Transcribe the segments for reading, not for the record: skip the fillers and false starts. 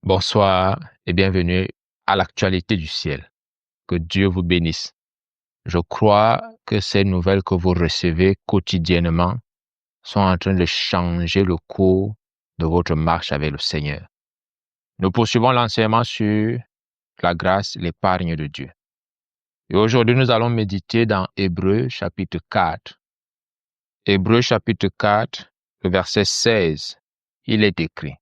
Bonsoir et bienvenue à l'actualité du ciel. Que Dieu vous bénisse. Je crois que ces nouvelles que vous recevez quotidiennement sont en train de changer le cours de votre marche avec le Seigneur. Nous poursuivons l'enseignement sur la grâce, l'épargne de Dieu. Et aujourd'hui, nous allons méditer dans Hébreux chapitre 4. Hébreux chapitre 4, le verset 16. Il est écrit: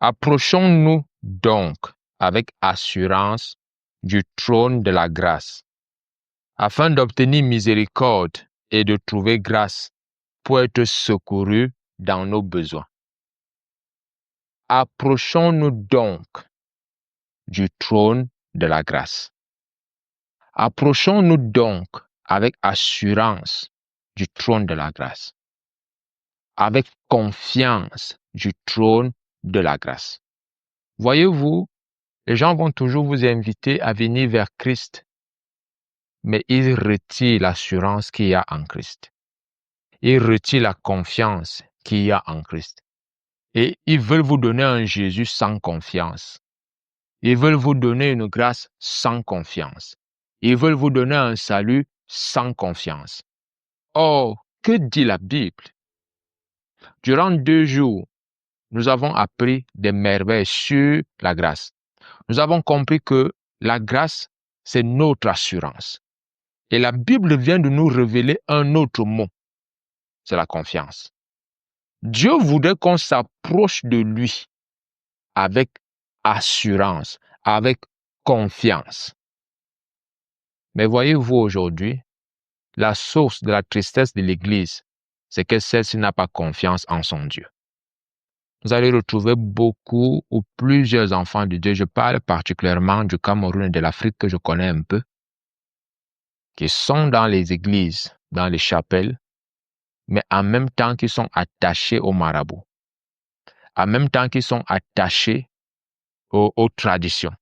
Approchons-nous donc avec assurance du trône de la grâce, afin d'obtenir miséricorde et de trouver grâce pour être secourus dans nos besoins. Approchons-nous donc du trône de la grâce. Approchons-nous donc avec assurance du trône de la grâce, avec confiance du trône de la grâce. Voyez-vous, les gens vont toujours vous inviter à venir vers Christ, mais ils retirent l'assurance qu'il y a en Christ. Ils retirent la confiance qu'il y a en Christ. Et ils veulent vous donner un Jésus sans confiance. Ils veulent vous donner une grâce sans confiance. Ils veulent vous donner un salut sans confiance. Or, que dit la Bible? Durant 2 jours, nous avons appris des merveilles sur la grâce. Nous avons compris que la grâce, c'est notre assurance. Et la Bible vient de nous révéler un autre mot, c'est la confiance. Dieu voudrait qu'on s'approche de lui avec assurance, avec confiance. Mais voyez-vous aujourd'hui, la source de la tristesse de l'Église, c'est que celle-ci n'a pas confiance en son Dieu. Vous allez retrouver beaucoup ou plusieurs enfants de Dieu, je parle particulièrement du Cameroun et de l'Afrique que je connais un peu, qui sont dans les églises, dans les chapelles, mais en même temps qu'ils sont attachés au marabout, en même temps qu'ils sont attachés aux traditions.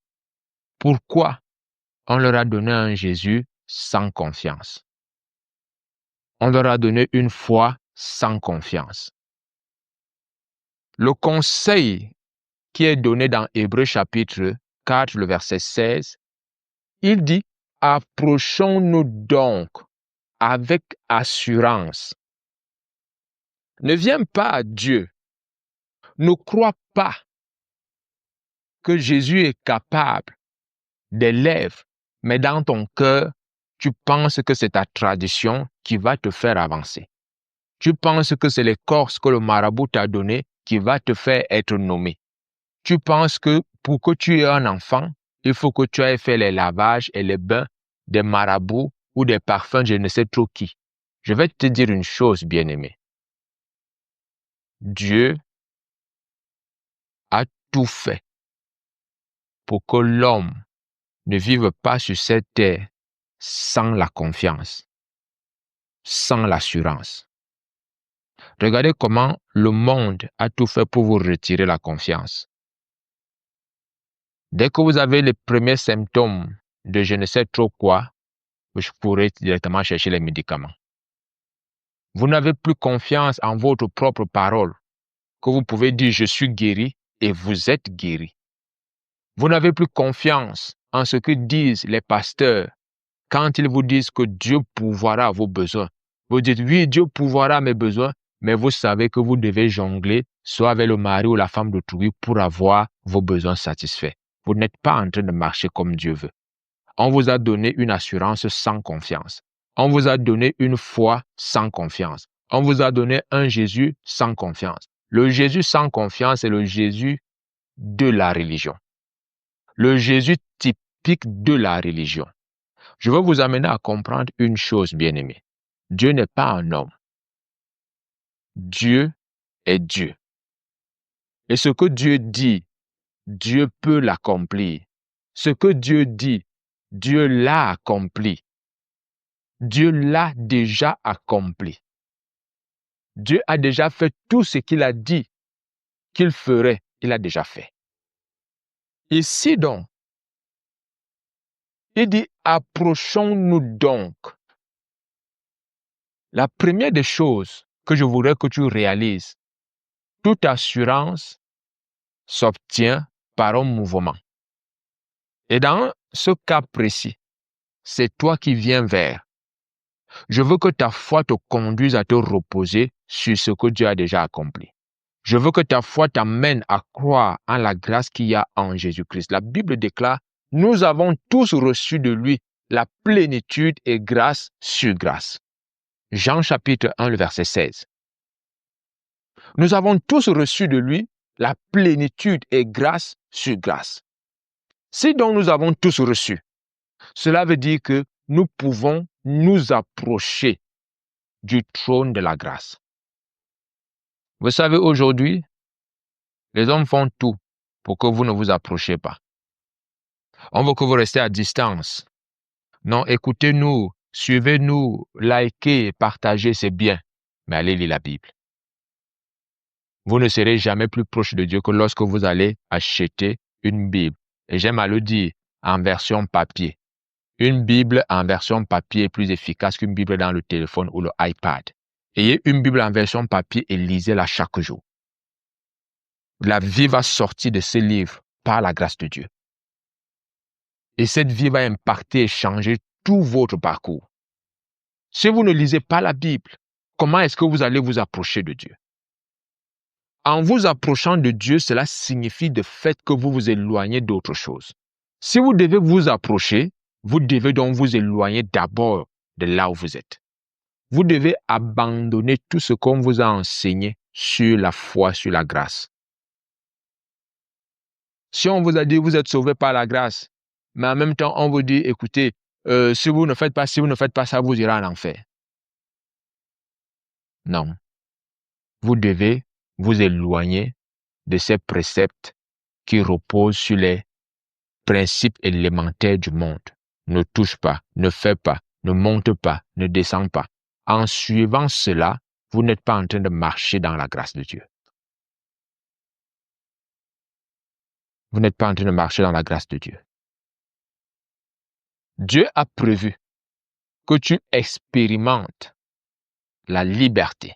Pourquoi on leur a donné un Jésus sans confiance? On leur a donné une foi sans confiance. Le conseil qui est donné dans Hébreux chapitre 4, le verset 16, il dit: approchons-nous donc avec assurance. Ne viens pas à Dieu. Ne crois pas que Jésus est capable des lèvres, mais dans ton cœur, tu penses que c'est ta tradition qui va te faire avancer. Tu penses que c'est l'écorce que le marabout t'a donné qui va te faire être nommé. Tu penses que pour que tu aies un enfant, il faut que tu aies fait les lavages et les bains des marabouts ou des parfums, je ne sais trop qui. Je vais te dire une chose, bien-aimé. Dieu a tout fait pour que l'homme ne vive pas sur cette terre sans la confiance, sans l'assurance. Regardez comment le monde a tout fait pour vous retirer la confiance. Dès que vous avez les premiers symptômes de je ne sais trop quoi, vous pourrez directement chercher les médicaments. Vous n'avez plus confiance en votre propre parole, que vous pouvez dire je suis guéri et vous êtes guéri. Vous n'avez plus confiance en ce que disent les pasteurs quand ils vous disent que Dieu pourvoira à vos besoins. Vous dites oui, Dieu pourvoira à mes besoins, mais vous savez que vous devez jongler soit avec le mari ou la femme d'autrui pour avoir vos besoins satisfaits. Vous n'êtes pas en train de marcher comme Dieu veut. On vous a donné une assurance sans confiance. On vous a donné une foi sans confiance. On vous a donné un Jésus sans confiance. Le Jésus sans confiance est le Jésus de la religion. Le Jésus typique de la religion. Je veux vous amener à comprendre une chose, bien-aimé. Dieu n'est pas un homme. Dieu est Dieu. Et ce que Dieu dit, Dieu peut l'accomplir. Ce que Dieu dit, Dieu l'a accompli. Dieu l'a déjà accompli. Dieu a déjà fait tout ce qu'il a dit qu'il ferait. Il a déjà fait. Ici donc, il dit approchons-nous donc. La première des choses que je voudrais que tu réalises, toute assurance s'obtient par un mouvement. Et dans ce cas précis, c'est toi qui viens vers. Je veux que ta foi te conduise à te reposer sur ce que Dieu a déjà accompli. Je veux que ta foi t'amène à croire en la grâce qu'il y a en Jésus-Christ. La Bible déclare, nous avons tous reçu de lui la plénitude et grâce sur grâce. Jean chapitre 1, le verset 16. Nous avons tous reçu de lui la plénitude et grâce sur grâce. Si donc nous avons tous reçu, cela veut dire que nous pouvons nous approcher du trône de la grâce. Vous savez, aujourd'hui, les hommes font tout pour que vous ne vous approchiez pas. On veut que vous restiez à distance. Non, écoutez-nous, suivez-nous, likez, partagez, c'est bien. Mais allez lire la Bible. Vous ne serez jamais plus proche de Dieu que lorsque vous allez acheter une Bible. Et j'aime à le dire, en version papier. Une Bible en version papier est plus efficace qu'une Bible dans le téléphone ou le iPad. Ayez une Bible en version papier et lisez-la chaque jour. La vie va sortir de ce livre par la grâce de Dieu. Et cette vie va impacter et changer tout votre parcours. Si vous ne lisez pas la Bible, comment est-ce que vous allez vous approcher de Dieu? En vous approchant de Dieu, cela signifie de fait que vous vous éloignez d'autre chose. Si vous devez vous approcher, vous devez donc vous éloigner d'abord de là où vous êtes. Vous devez abandonner tout ce qu'on vous a enseigné sur la foi, sur la grâce. Si on vous a dit vous êtes sauvé par la grâce, mais en même temps on vous dit écoutez, si vous ne faites pas ça, vous irez en enfer. Non. Vous devez vous éloigner de ces préceptes qui reposent sur les principes élémentaires du monde. Ne touche pas, ne fais pas, ne monte pas, ne descends pas. En suivant cela, vous n'êtes pas en train de marcher dans la grâce de Dieu. Vous n'êtes pas en train de marcher dans la grâce de Dieu. Dieu a prévu que tu expérimentes la liberté.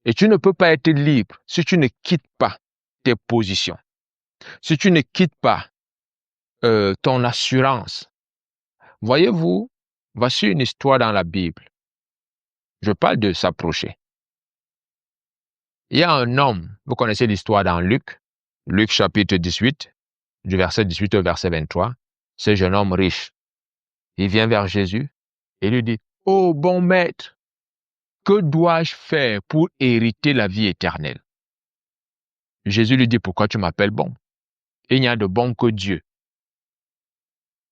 Et tu ne peux pas être libre si tu ne quittes pas tes positions. Si tu ne quittes pas ton assurance. Voyez-vous, voici une histoire dans la Bible. Je parle de s'approcher. Il y a un homme, vous connaissez l'histoire dans Luc chapitre 18, du verset 18 au verset 23. Ce jeune homme riche, il vient vers Jésus et lui dit, « Oh bon maître, que dois-je faire pour hériter la vie éternelle? » Jésus lui dit, « Pourquoi tu m'appelles bon? Il n'y a de bon que Dieu. »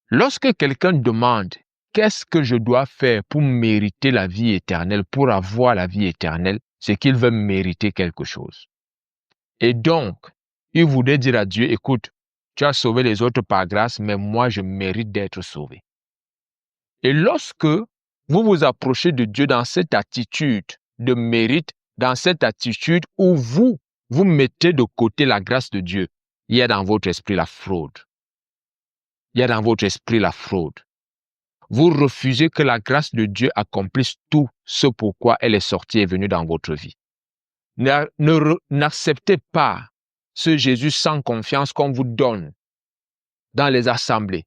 Lorsque quelqu'un demande, qu'est-ce que je dois faire pour mériter la vie éternelle, pour avoir la vie éternelle, c'est qu'il veut mériter quelque chose. Et donc, il voulait dire à Dieu, écoute, tu as sauvé les autres par grâce, mais moi, je mérite d'être sauvé. Et lorsque vous vous approchez de Dieu dans cette attitude de mérite, dans cette attitude où vous mettez de côté la grâce de Dieu, il y a dans votre esprit la fraude. Il y a dans votre esprit la fraude. Vous refusez que la grâce de Dieu accomplisse tout ce pourquoi elle est sortie et venue dans votre vie. N'acceptez pas ce Jésus sans confiance qu'on vous donne dans les assemblées.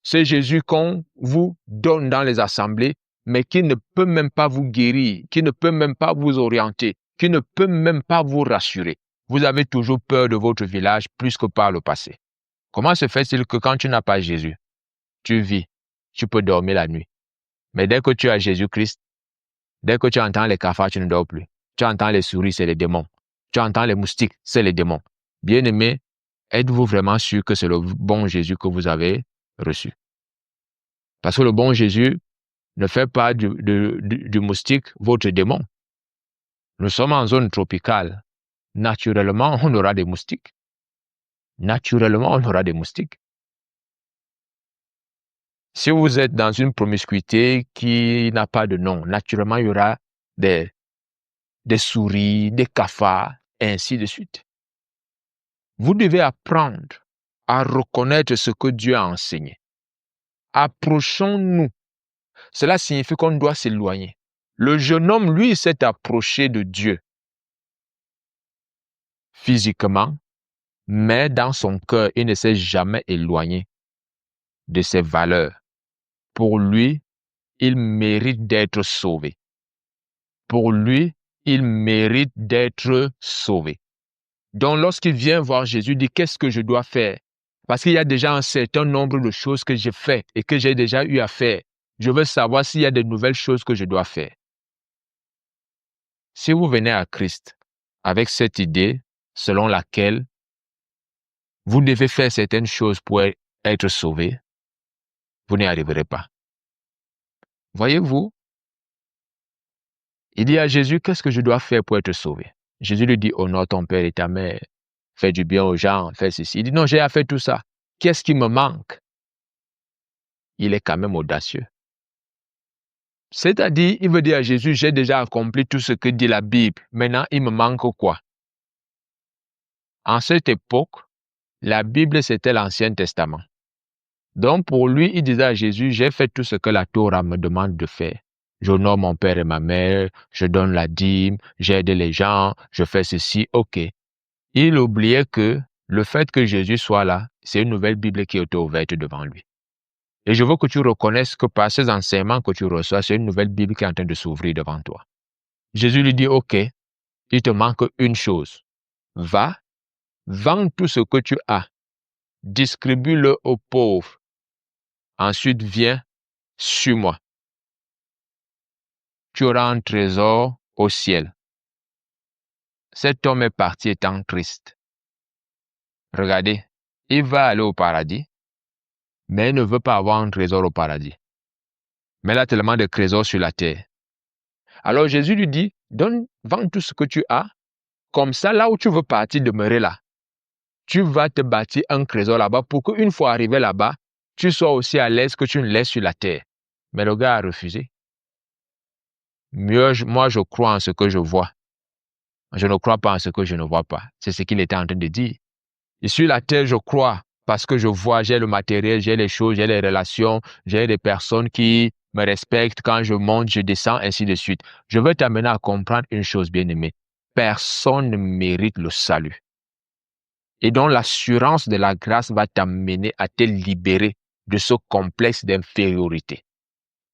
Ce Jésus qu'on vous donne dans les assemblées, mais qui ne peut même pas vous guérir, qui ne peut même pas vous orienter, qui ne peut même pas vous rassurer. Vous avez toujours peur de votre village plus que par le passé. Comment se fait-il que quand tu n'as pas Jésus, tu vis, tu peux dormir la nuit. Mais dès que tu as Jésus-Christ, dès que tu entends les cafards, tu ne dors plus. Tu entends les souris, c'est les démons. Tu entends les moustiques, c'est les démons. Bien-aimés, êtes-vous vraiment sûr que c'est le bon Jésus que vous avez reçu? Parce que le bon Jésus ne fait pas du moustique votre démon. Nous sommes en zone tropicale. Naturellement, on aura des moustiques. Naturellement, on aura des moustiques. Si vous êtes dans une promiscuité qui n'a pas de nom, naturellement, il y aura des souris, des cafards, et ainsi de suite. Vous devez apprendre à reconnaître ce que Dieu a enseigné. Approchons-nous. Cela signifie qu'on doit s'éloigner. Le jeune homme, lui, s'est approché de Dieu physiquement, mais dans son cœur, il ne s'est jamais éloigné de ses valeurs. Pour lui, il mérite d'être sauvé. Pour lui, il mérite d'être sauvé. Donc, lorsqu'il vient voir Jésus, il dit, qu'est-ce que je dois faire? Parce qu'il y a déjà un certain nombre de choses que j'ai fait et que j'ai déjà eu à faire. Je veux savoir s'il y a de nouvelles choses que je dois faire. Si vous venez à Christ avec cette idée selon laquelle vous devez faire certaines choses pour être sauvé, vous n'y arriverez pas. Voyez-vous, il dit à Jésus, qu'est-ce que je dois faire pour être sauvé? Jésus lui dit, honore ton père et ta mère, fais du bien aux gens, fais ceci. Il dit, non, j'ai à faire tout ça. Qu'est-ce qui me manque? Il est quand même audacieux. C'est-à-dire, il veut dire à Jésus, j'ai déjà accompli tout ce que dit la Bible. Maintenant, il me manque quoi? En cette époque, la Bible, c'était l'Ancien Testament. Donc, pour lui, il disait à Jésus, j'ai fait tout ce que la Torah me demande de faire. J'honore mon père et ma mère, je donne la dîme, j'aide les gens, je fais ceci, ok. Il oubliait que le fait que Jésus soit là, c'est une nouvelle Bible qui a été ouverte devant lui. Et je veux que tu reconnaisses que par ces enseignements que tu reçois, c'est une nouvelle Bible qui est en train de s'ouvrir devant toi. Jésus lui dit, ok, il te manque une chose. Va, vends tout ce que tu as, distribue-le aux pauvres. Ensuite, viens, suis-moi. Tu auras un trésor au ciel. Cet homme est parti étant triste. Regardez, il va aller au paradis, mais il ne veut pas avoir un trésor au paradis. Mais il a tellement de trésors sur la terre. Alors Jésus lui dit, vends tout ce que tu as, comme ça, là où tu veux partir, demeurer là. Tu vas te bâtir un trésor là-bas pour qu'une fois arrivé là-bas, tu sois aussi à l'aise que tu ne l'es sur la terre. Mais le gars a refusé. Moi, je crois en ce que je vois. Je ne crois pas en ce que je ne vois pas. C'est ce qu'il était en train de dire. Et sur la terre, je crois parce que je vois, j'ai le matériel, j'ai les choses, j'ai les relations, j'ai des personnes qui me respectent. Quand je monte, je descends, ainsi de suite. Je veux t'amener à comprendre une chose, bien-aimé. Personne ne mérite le salut. Et donc, l'assurance de la grâce va t'amener à te libérer de ce complexe d'infériorité.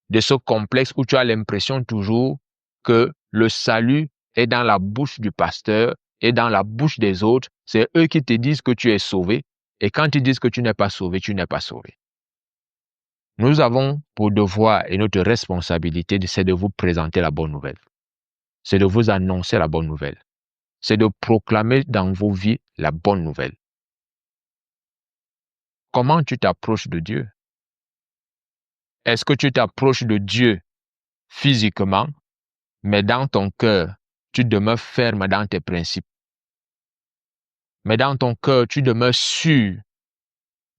De ce complexe où tu as l'impression toujours que le salut est dans la bouche du pasteur et dans la bouche des autres. C'est eux qui te disent que tu es sauvé. Et quand ils disent que tu n'es pas sauvé, tu n'es pas sauvé. Nous avons pour devoir et notre responsabilité, c'est de vous présenter la bonne nouvelle. C'est de vous annoncer la bonne nouvelle. C'est de proclamer dans vos vies la bonne nouvelle. Comment tu t'approches de Dieu? Est-ce que tu t'approches de Dieu physiquement, mais dans ton cœur, tu demeures ferme dans tes principes? Mais dans ton cœur, tu demeures sûr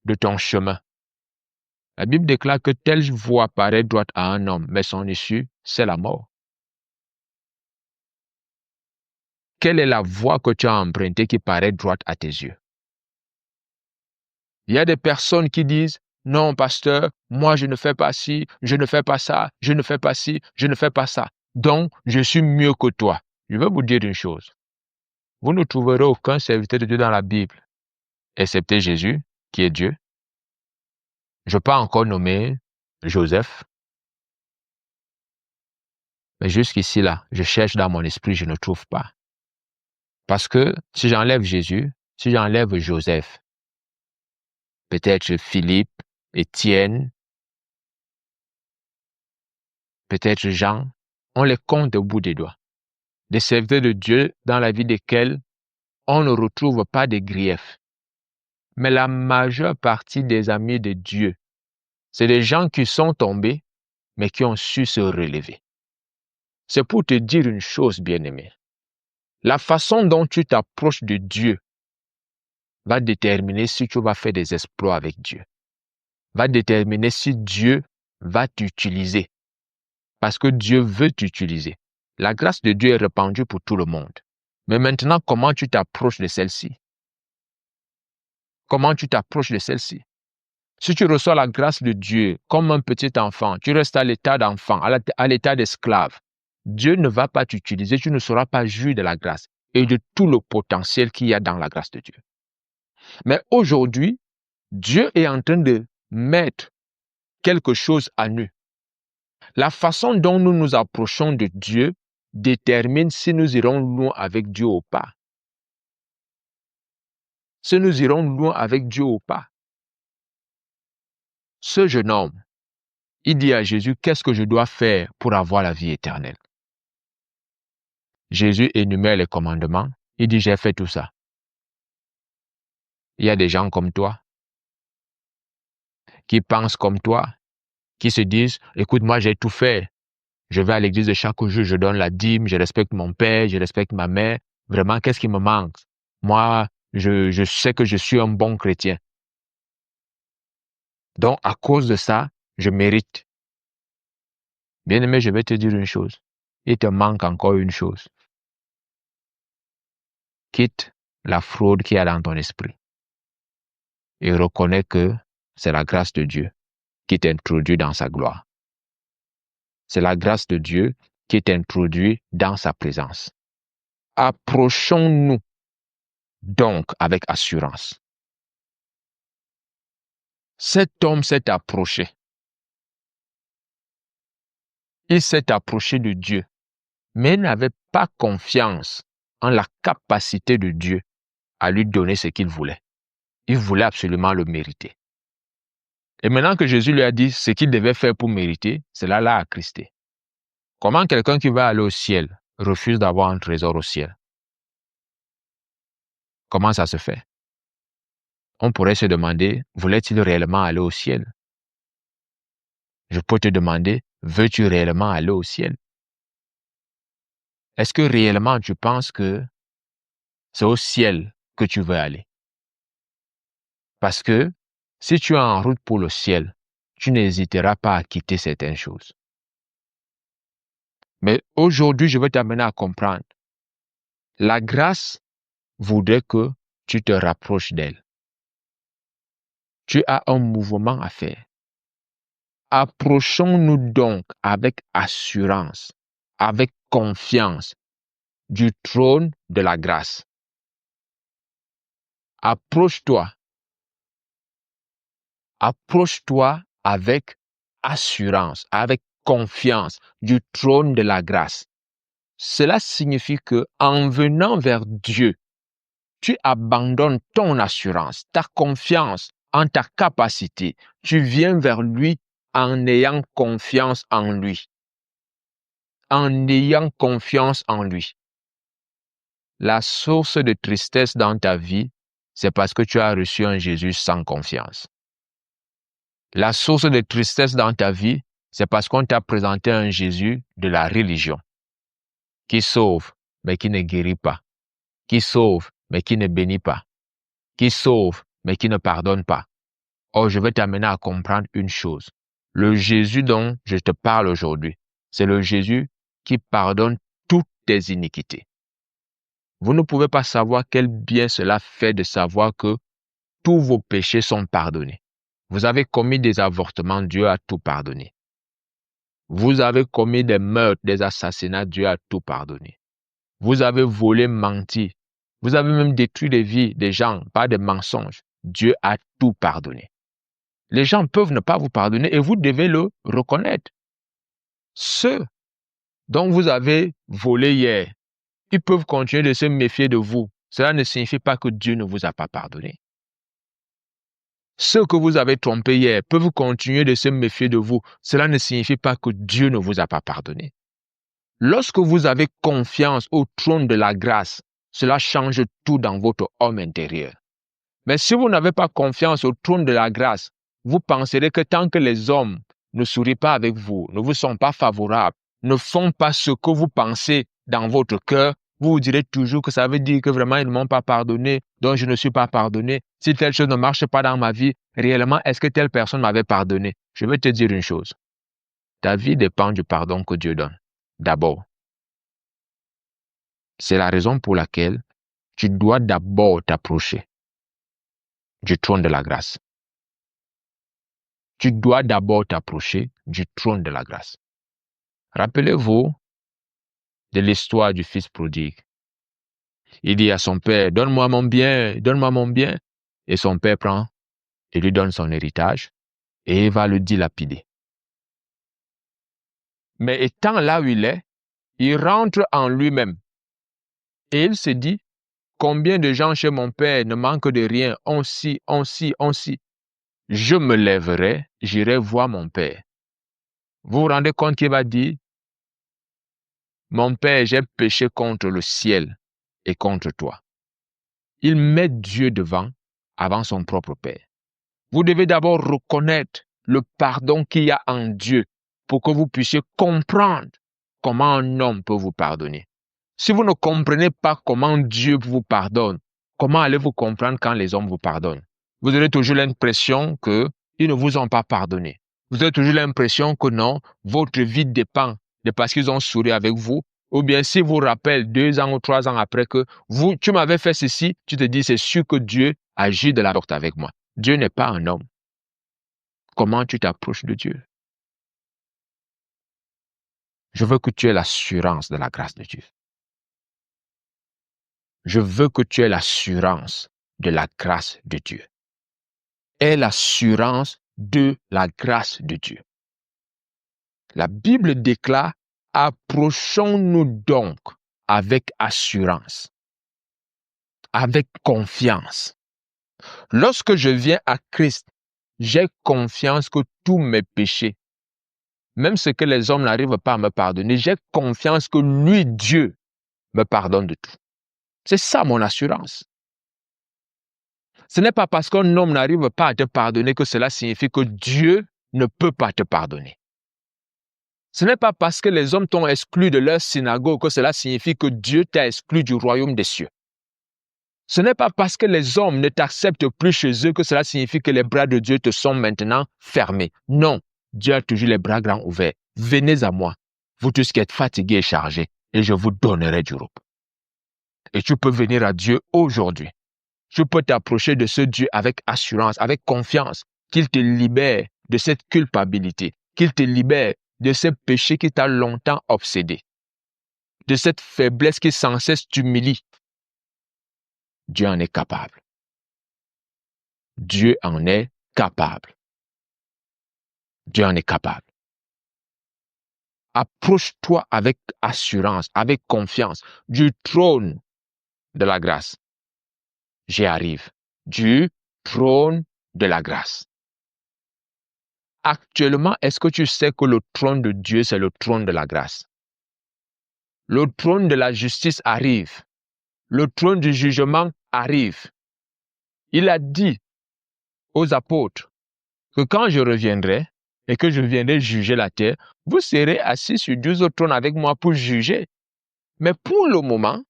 de ton chemin. La Bible déclare que telle voie paraît droite à un homme, mais son issue, c'est la mort. Quelle est la voie que tu as empruntée qui paraît droite à tes yeux? Il y a des personnes qui disent, non, pasteur, moi je ne fais pas ci, je ne fais pas ça, je ne fais pas ci, je ne fais pas ça. Donc, je suis mieux que toi. Je vais vous dire une chose. Vous ne trouverez aucun serviteur de Dieu dans la Bible, excepté Jésus, qui est Dieu. Je peux encore nommer Joseph. Mais jusqu'ici, là, je cherche dans mon esprit, je ne trouve pas. Parce que si j'enlève Jésus, si j'enlève Joseph, peut-être Philippe, Étienne, peut-être Jean, on les compte au bout des doigts. Des serviteurs de Dieu dans la vie desquels on ne retrouve pas de griefs. Mais la majeure partie des amis de Dieu, c'est des gens qui sont tombés, mais qui ont su se relever. C'est pour te dire une chose, bien-aimé. La façon dont tu t'approches de Dieu va déterminer si tu vas faire des exploits avec Dieu. Va déterminer si Dieu va t'utiliser. Parce que Dieu veut t'utiliser. La grâce de Dieu est répandue pour tout le monde. Mais maintenant, comment tu t'approches de celle-ci? Comment tu t'approches de celle-ci? Si tu reçois la grâce de Dieu comme un petit enfant, tu restes à l'état d'enfant, à l'état d'esclave. Dieu ne va pas t'utiliser, tu ne seras pas jouir de la grâce et de tout le potentiel qu'il y a dans la grâce de Dieu. Mais aujourd'hui, Dieu est en train de mettre quelque chose à nu. La façon dont nous nous approchons de Dieu détermine si nous irons loin avec Dieu ou pas. Si nous irons loin avec Dieu ou pas. Ce jeune homme, il dit à Jésus, qu'est-ce que je dois faire pour avoir la vie éternelle? Jésus énumère les commandements. Il dit, j'ai fait tout ça. Il y a des gens comme toi qui pensent comme toi, qui se disent, écoute, moi j'ai tout fait. Je vais à l'église de chaque jour, je donne la dîme, je respecte mon père, je respecte ma mère. Vraiment, qu'est-ce qui me manque? Moi, je sais que je suis un bon chrétien. Donc, à cause de ça, je mérite. Bien-aimé, je vais te dire une chose. Il te manque encore une chose. Quitte la fraude qu'il y a dans ton esprit et reconnais que c'est la grâce de Dieu qui t'introduit dans sa gloire. C'est la grâce de Dieu qui t'introduit dans sa présence. Approchons-nous donc avec assurance. Cet homme s'est approché. Il s'est approché de Dieu, mais il n'avait pas confiance en la capacité de Dieu à lui donner ce qu'il voulait. Il voulait absolument le mériter. Et maintenant que Jésus lui a dit ce qu'il devait faire pour mériter, cela l'a attristé. Comment quelqu'un qui va aller au ciel refuse d'avoir un trésor au ciel? Comment ça se fait? On pourrait se demander, voulait-il réellement aller au ciel? Je peux te demander, veux-tu réellement aller au ciel? Est-ce que réellement tu penses que c'est au ciel que tu veux aller? Parce que si tu es en route pour le ciel, tu n'hésiteras pas à quitter certaines choses. Mais aujourd'hui, je veux t'amener à comprendre. La grâce voudrait que tu te rapproches d'elle. Tu as un mouvement à faire. Approchons-nous donc avec assurance, avec confiance du trône de la grâce. Approche-toi. Approche-toi avec assurance, avec confiance du trône de la grâce. Cela signifie que en venant vers Dieu, tu abandonnes ton assurance, ta confiance en ta capacité. Tu viens vers lui en ayant confiance en lui. En ayant confiance en lui. La source de tristesse dans ta vie, c'est parce que tu as reçu un Jésus sans confiance. La source de tristesse dans ta vie, c'est parce qu'on t'a présenté un Jésus de la religion, qui sauve, mais qui ne guérit pas, qui sauve, mais qui ne bénit pas, qui sauve, mais qui ne pardonne pas. Or, je vais t'amener à comprendre une chose. Le Jésus dont je te parle aujourd'hui, c'est le Jésus qui pardonne toutes tes iniquités. Vous ne pouvez pas savoir quel bien cela fait de savoir que tous vos péchés sont pardonnés. Vous avez commis des avortements, Dieu a tout pardonné. Vous avez commis des meurtres, des assassinats, Dieu a tout pardonné. Vous avez volé, menti. Vous avez même détruit les vies des gens par des mensonges. Dieu a tout pardonné. Les gens peuvent ne pas vous pardonner et vous devez le reconnaître. Ceux dont vous avez volé hier, ils peuvent continuer de se méfier de vous. Cela ne signifie pas que Dieu ne vous a pas pardonné. Ceux que vous avez trompés hier peuvent continuer de se méfier de vous. Cela ne signifie pas que Dieu ne vous a pas pardonné. Lorsque vous avez confiance au trône de la grâce, cela change tout dans votre homme intérieur. Mais si vous n'avez pas confiance au trône de la grâce, vous penserez que tant que les hommes ne sourient pas avec vous, ne vous sont pas favorables, ne font pas ce que vous pensez dans votre cœur, vous vous direz toujours que ça veut dire que vraiment ils ne m'ont pas pardonné, donc je ne suis pas pardonné. Si telle chose ne marche pas dans ma vie, réellement, est-ce que telle personne m'avait pardonné? Je vais te dire une chose. Ta vie dépend du pardon que Dieu donne. D'abord. C'est la raison pour laquelle tu dois d'abord t'approcher du trône de la grâce. Tu dois d'abord t'approcher du trône de la grâce. Rappelez-vous de l'histoire du fils prodigue. Il dit à son père, donne-moi mon bien, donne-moi mon bien. Et son père prend et lui donne son héritage et va le dilapider. Mais étant là où il est, il rentre en lui-même. Et il se dit, combien de gens chez mon père ne manquent de rien, on ci. Je me lèverai, j'irai voir mon père. Vous vous rendez compte qu'il va dire, mon père, j'ai péché contre le ciel et contre toi. Il met Dieu devant avant son propre père. Vous devez d'abord reconnaître le pardon qu'il y a en Dieu pour que vous puissiez comprendre comment un homme peut vous pardonner. Si vous ne comprenez pas comment Dieu vous pardonne, comment allez-vous comprendre quand les hommes vous pardonnent? Vous aurez toujours l'impression qu'ils ne vous ont pas pardonné. Vous avez toujours l'impression que non, votre vie dépend de parce qu'ils ont souri avec vous. Ou bien si vous rappelez 2 ans ou 3 ans après que tu m'avais fait ceci, tu te dis c'est sûr que Dieu agit de la sorte avec moi. Dieu n'est pas un homme. Comment tu t'approches de Dieu? Je veux que tu aies l'assurance de la grâce de Dieu. Je veux que tu aies l'assurance de la grâce de Dieu. Aie l'assurance de la grâce de Dieu. La Bible déclare, approchons-nous donc avec assurance, avec confiance. Lorsque je viens à Christ, j'ai confiance que tous mes péchés, même ce que les hommes n'arrivent pas à me pardonner, j'ai confiance que lui, Dieu, me pardonne de tout. C'est ça mon assurance. Ce n'est pas parce qu'un homme n'arrive pas à te pardonner que cela signifie que Dieu ne peut pas te pardonner. Ce n'est pas parce que les hommes t'ont exclu de leur synagogue que cela signifie que Dieu t'a exclu du royaume des cieux. Ce n'est pas parce que les hommes ne t'acceptent plus chez eux que cela signifie que les bras de Dieu te sont maintenant fermés. Non, Dieu a toujours les bras grands ouverts. Venez à moi, vous tous qui êtes fatigués et chargés, et je vous donnerai du repos. Et tu peux venir à Dieu aujourd'hui. Tu peux t'approcher de ce Dieu avec assurance, avec confiance, qu'il te libère de cette culpabilité, qu'il te libère de ce péché qui t'a longtemps obsédé, de cette faiblesse qui sans cesse t'humilie. Dieu en est capable. Dieu en est capable. Dieu en est capable. Approche-toi avec assurance, avec confiance du trône de la grâce. J'y arrive. Du trône de la grâce. Actuellement, est-ce que tu sais que le trône de Dieu, c'est le trône de la grâce? Le trône de la justice arrive. Le trône du jugement arrive. Il a dit aux apôtres que quand je reviendrai et que je viendrai juger la terre, vous serez assis sur 12 trônes avec moi pour juger. Mais pour le moment,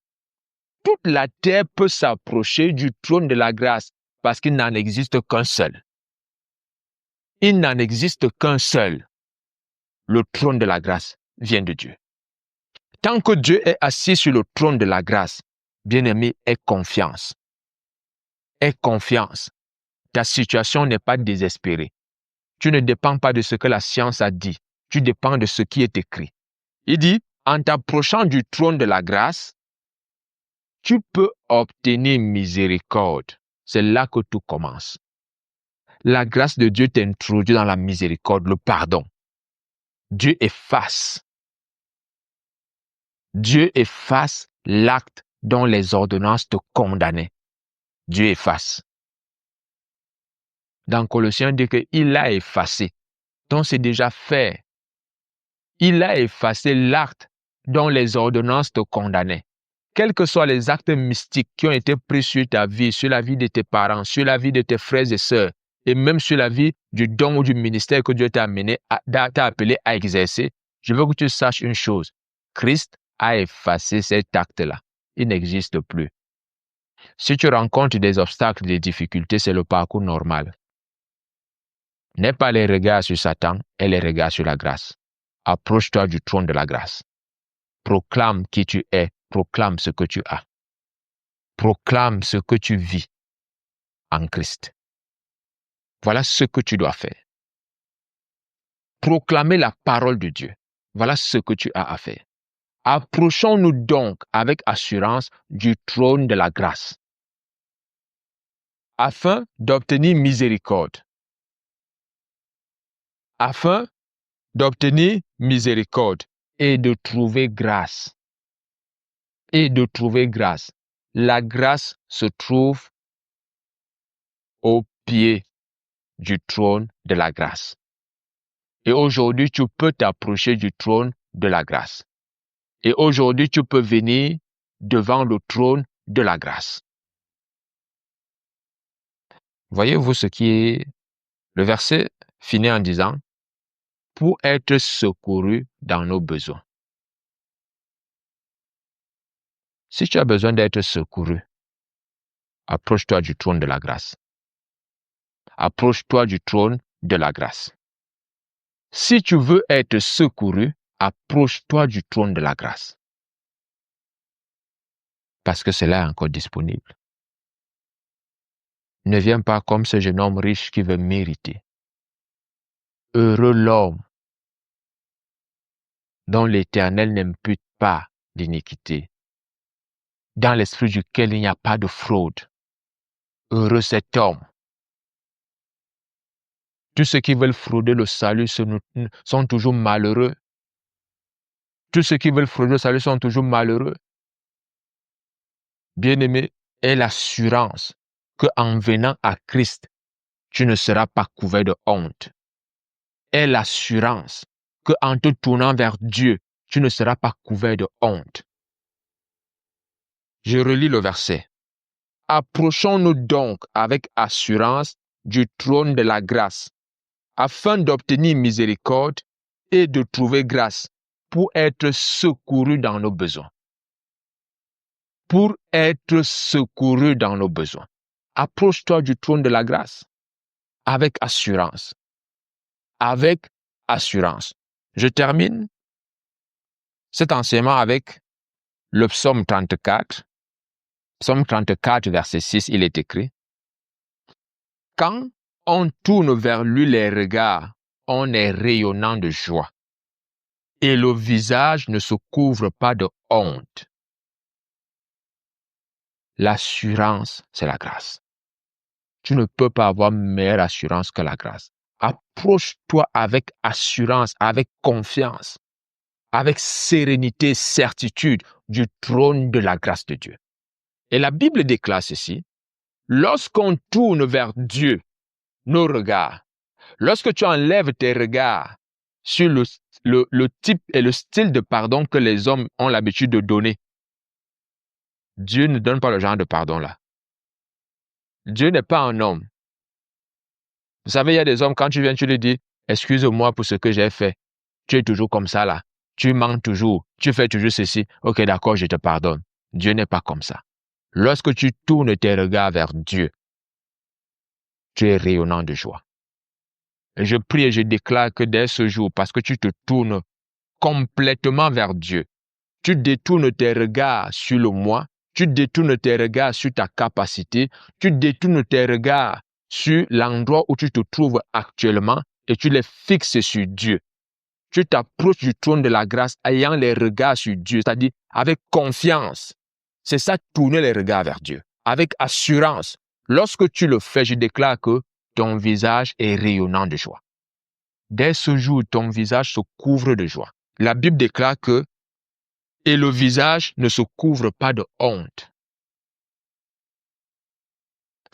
toute la terre peut s'approcher du trône de la grâce parce qu'il n'en existe qu'un seul. Il n'en existe qu'un seul. Le trône de la grâce vient de Dieu. Tant que Dieu est assis sur le trône de la grâce, bien-aimé, aie confiance. Aie confiance. Ta situation n'est pas désespérée. Tu ne dépends pas de ce que la science a dit. Tu dépends de ce qui est écrit. Il dit, en t'approchant du trône de la grâce, tu peux obtenir miséricorde. C'est là que tout commence. La grâce de Dieu t'introduit dans la miséricorde, le pardon. Dieu efface. Dieu efface l'acte dont les ordonnances te condamnaient. Dieu efface. Dans Colossiens, il dit qu'il a effacé. Donc c'est déjà fait. Il a effacé l'acte dont les ordonnances te condamnaient. Quels que soient les actes mystiques qui ont été pris sur ta vie, sur la vie de tes parents, sur la vie de tes frères et sœurs, et même sur la vie du don ou du ministère que Dieu t'a appelé à exercer, je veux que tu saches une chose. Christ a effacé cet acte-là. Il n'existe plus. Si tu rencontres des obstacles, des difficultés, c'est le parcours normal. N'aie pas les regards sur Satan et les regards sur la grâce. Approche-toi du trône de la grâce. Proclame qui tu es. Proclame ce que tu as. Proclame ce que tu vis en Christ. Voilà ce que tu dois faire. Proclamer la parole de Dieu. Voilà ce que tu as à faire. Approchons-nous donc avec assurance du trône de la grâce. afin d'obtenir miséricorde. Afin d'obtenir miséricorde et de trouver grâce. Et de trouver grâce. La grâce se trouve au pied du trône de la grâce. Et aujourd'hui, tu peux t'approcher du trône de la grâce. Et aujourd'hui, tu peux venir devant le trône de la grâce. Voyez-vous ce qui est... Le verset finit en disant, pour être secouru dans nos besoins. Si tu as besoin d'être secouru, approche-toi du trône de la grâce. Approche-toi du trône de la grâce. Si tu veux être secouru, approche-toi du trône de la grâce. Parce que cela est encore disponible. Ne viens pas comme ce jeune homme riche qui veut mériter. Heureux l'homme dont l'Éternel n'impute pas d'iniquité, dans l'esprit duquel il n'y a pas de fraude. Heureux cet homme. Tous ceux qui veulent frauder le salut sont toujours malheureux. Tous ceux qui veulent frauder le salut sont toujours malheureux. Bien-aimé, aie l'assurance qu'en venant à Christ, tu ne seras pas couvert de honte. Aie l'assurance qu'en te tournant vers Dieu, tu ne seras pas couvert de honte. Je relis le verset. Approchons-nous donc avec assurance du trône de la grâce, afin d'obtenir miséricorde et de trouver grâce pour être secouru dans nos besoins. Pour être secouru dans nos besoins. Approche-toi du trône de la grâce avec assurance. Avec assurance. Je termine cet enseignement avec le psaume 34. Psaume 34, verset 6, il est écrit: quand on tourne vers lui les regards, on est rayonnant de joie. Et le visage ne se couvre pas de honte. L'assurance, c'est la grâce. Tu ne peux pas avoir meilleure assurance que la grâce. Approche-toi avec assurance, avec confiance, avec sérénité, certitude du trône de la grâce de Dieu. Et la Bible déclare ceci: lorsqu'on tourne vers Dieu nos regards, lorsque tu enlèves tes regards sur le type et le style de pardon que les hommes ont l'habitude de donner, Dieu ne donne pas le genre de pardon-là. Dieu n'est pas un homme. Vous savez, il y a des hommes, quand tu viens, tu lui dis, excuse-moi pour ce que j'ai fait. Tu es toujours comme ça là. Tu mens toujours. Tu fais toujours ceci. Ok, d'accord, je te pardonne. Dieu n'est pas comme ça. Lorsque tu tournes tes regards vers Dieu, tu es rayonnant de joie. Et je prie et je déclare que dès ce jour, parce que tu te tournes complètement vers Dieu, tu détournes tes regards sur le moi, tu détournes tes regards sur ta capacité, tu détournes tes regards sur l'endroit où tu te trouves actuellement et tu les fixes sur Dieu. Tu t'approches du trône de la grâce ayant les regards sur Dieu, c'est-à-dire avec confiance. C'est ça, tourner les regards vers Dieu, avec assurance. Lorsque tu le fais, je déclare que ton visage est rayonnant de joie. Dès ce jour, ton visage se couvre de joie. La Bible déclare que et le visage ne se couvre pas de honte.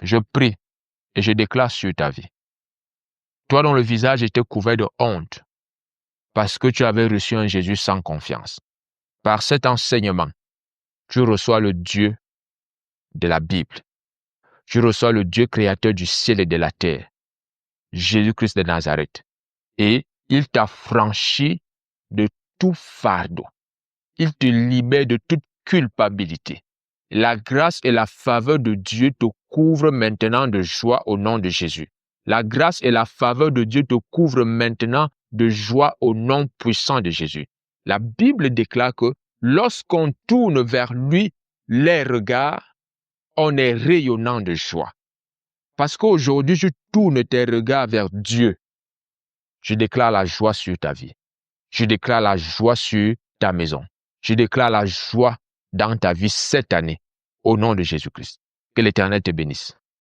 Je prie et je déclare sur ta vie. Toi dont le visage était couvert de honte, parce que tu avais reçu un Jésus sans confiance. Par cet enseignement, tu reçois le Dieu de la Bible. Tu reçois le Dieu créateur du ciel et de la terre, Jésus-Christ de Nazareth. Et il t'a franchi de tout fardeau. Il te libère de toute culpabilité. La grâce et la faveur de Dieu te couvrent maintenant de joie au nom de Jésus. La grâce et la faveur de Dieu te couvrent maintenant de joie au nom puissant de Jésus. La Bible déclare que lorsqu'on tourne vers lui les regards, on est rayonnant de joie. Parce qu'aujourd'hui, tu tournes tes regards vers Dieu. Je déclare la joie sur ta vie. Je déclare la joie sur ta maison. Je déclare la joie dans ta vie cette année, au nom de Jésus-Christ. Que l'Éternel te bénisse.